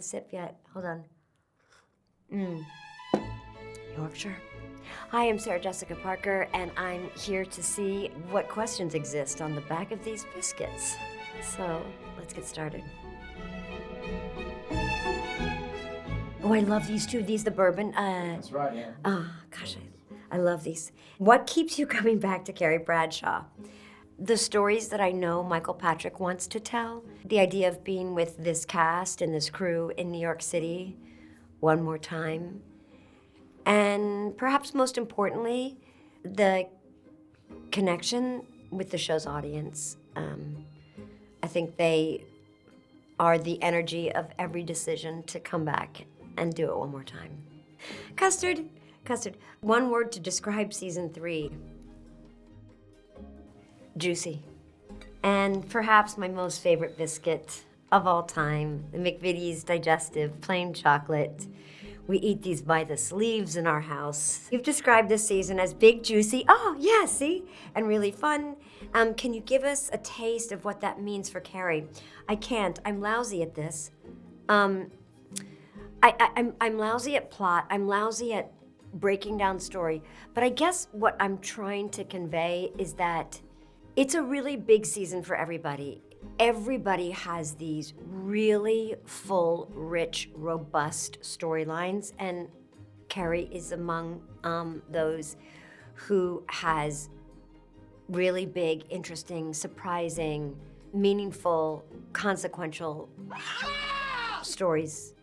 sip yet. Hold on. Yorkshire. Hi, I'm Sarah Jessica Parker, and I'm here to see what questions exist on the back of these biscuits. So, let's get started. Oh, I love these too. These the bourbon. That's right, yeah. Oh, gosh, I love these. What keeps you coming back to Carrie Bradshaw? The stories that I know Michael Patrick wants to tell. The idea of being with this cast and this crew in New York City one more time. And perhaps most importantly, the connection with the show's audience. I think they are the energy of every decision to come back and do it one more time. Custard, one word to describe season 3. Juicy. And perhaps my most favorite biscuit of all time, the McVitie's Digestive Plain Chocolate. We eat these by the sleeves in our house. You've described this season as big, juicy, oh yeah, see? And really fun. Can you give us a taste of what that means for Carrie? I can't, I'm lousy at this. I'm lousy at plot, I'm lousy at breaking down story, but I guess what I'm trying to convey is that it's a really big season for everybody. Everybody has these really full, rich, robust storylines, and Carrie is among those who has really big, interesting, surprising, meaningful, consequential stories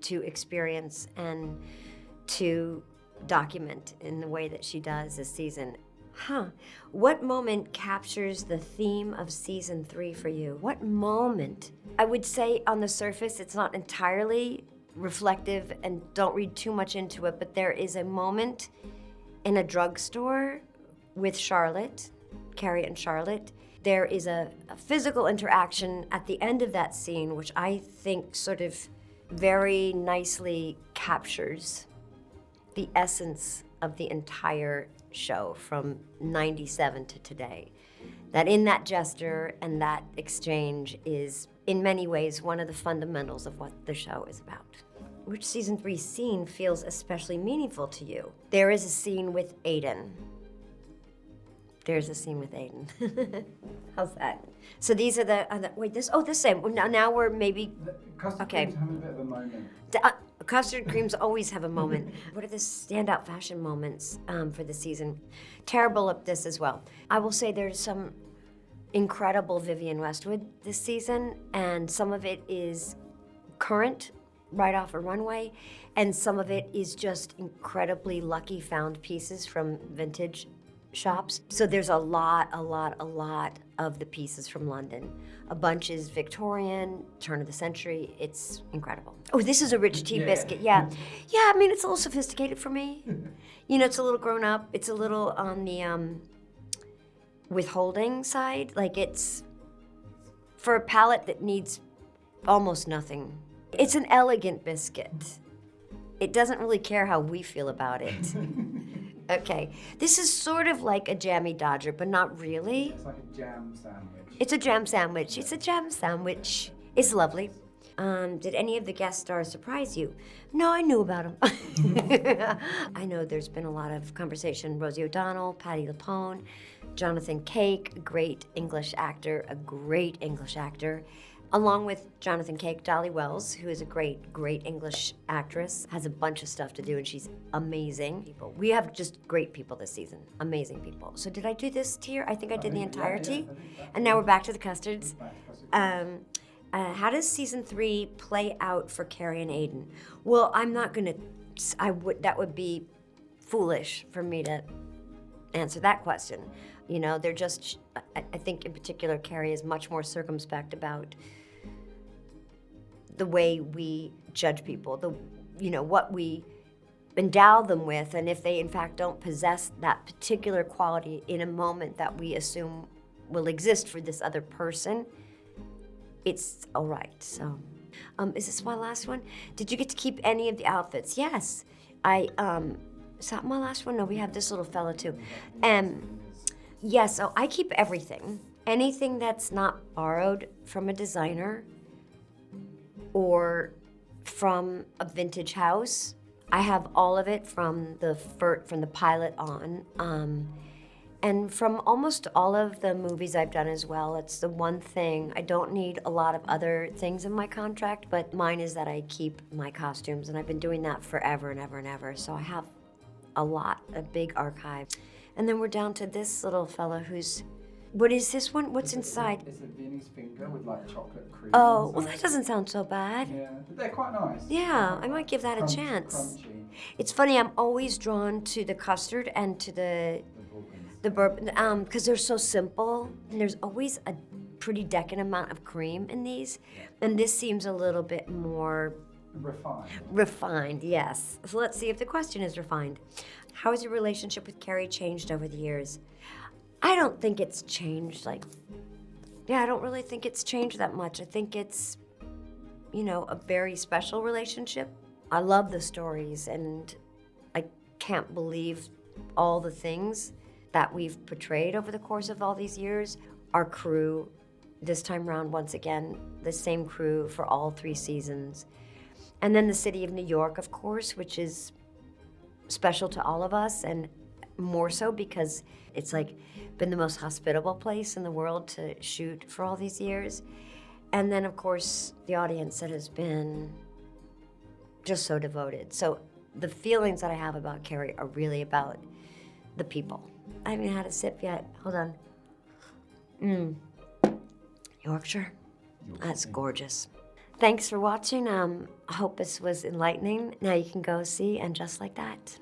to experience and to document in the way that she does this season. What moment captures the theme of season 3 for you? What moment? I would say on the surface, it's not entirely reflective and don't read too much into it, but there is a moment in a drugstore with Charlotte, Carrie and Charlotte. There is a physical interaction at the end of that scene, which I think sort of very nicely captures the essence of the entire show from 97 to today. That in that gesture and that exchange is in many ways one of the fundamentals of what the show is about. Which season 3 scene feels especially meaningful to you? There is a scene with Aiden. There's a scene with Aiden. How's that? So these are the wait, this same. Now we're maybe, Custard cream's having a bit of a moment. Custard creams always have a moment. What are the standout fashion moments for the season? Terrible at this as well. I will say there's some incredible Vivienne Westwood this season, and some of it is current, right off a runway, and some of it is just incredibly lucky found pieces from vintage shops. So there's a lot of the pieces from London. A bunch is Victorian, turn of the century. It's incredible. Oh, this is a rich tea biscuit. Yeah, I mean, it's a little sophisticated for me. You know, it's a little grown up. It's a little on the withholding side. Like, it's for a palate that needs almost nothing. It's an elegant biscuit. It doesn't really care how we feel about it. Okay, this is sort of like a jammy Dodger, but not really. It's like a jam sandwich. It's a jam sandwich. It's a jam sandwich. It's lovely. Did any of the guest stars surprise you? No, I knew about them. I know there's been a lot of conversation. Rosie O'Donnell, Patti LuPone, Jonathan Cake, a great English actor, Along with Jonathan Cake, Dolly Wells, who is a great English actress, has a bunch of stuff to do, and she's amazing. We have just great people this season, amazing people. So did I do this tier? I think I did the entirety. And now we're back to the custards. How does season 3 play out for Carrie and Aiden? Well, I'm not gonna, that would be foolish for me to answer that question. You know, they're just, I think in particular, Carrie is much more circumspect about the way we judge people, what we endow them with, and if they in fact don't possess that particular quality in a moment that we assume will exist for this other person, it's all right. So, is this my last one? Did you get to keep any of the outfits? Yes. Is that my last one? No, we have this little fella too. Yes, so I keep everything. Anything that's not borrowed from a designer or from a vintage house. I have all of it from the pilot on. And from almost all of the movies I've done as well, it's the one thing, I don't need a lot of other things in my contract, but mine is that I keep my costumes, and I've been doing that forever and ever and ever. So I have a big archive. And then we're down to this little fella who's, what is this one? What's inside? It's a Viennese finger with like chocolate cream. Oh, well that doesn't sound so bad. Yeah, they're quite nice. Yeah, I might give that a chance. Crunchy. It's funny, I'm always drawn to the custard and to the bourbon, because they're so simple, and there's always a pretty decent amount of cream in these, and this seems a little bit more Refined. refined, yes. So let's see if the question is refined. How has your relationship with Carrie changed over the years? I don't think it's changed, I don't really think it's changed that much. I think it's, a very special relationship. I love the stories, and I can't believe all the things that we've portrayed over the course of all these years. Our crew, this time around, once again, the same crew for all 3 seasons. And then the city of New York, of course, which is special to all of us, and more so because it's been the most hospitable place in the world to shoot for all these years. And then, of course, the audience that has been just so devoted. So the feelings that I have about Carrie are really about the people. I haven't had a sip yet. Hold on. Yorkshire. That's gorgeous. Thanks for watching. I hope this was enlightening. Now you can go see And Just Like That.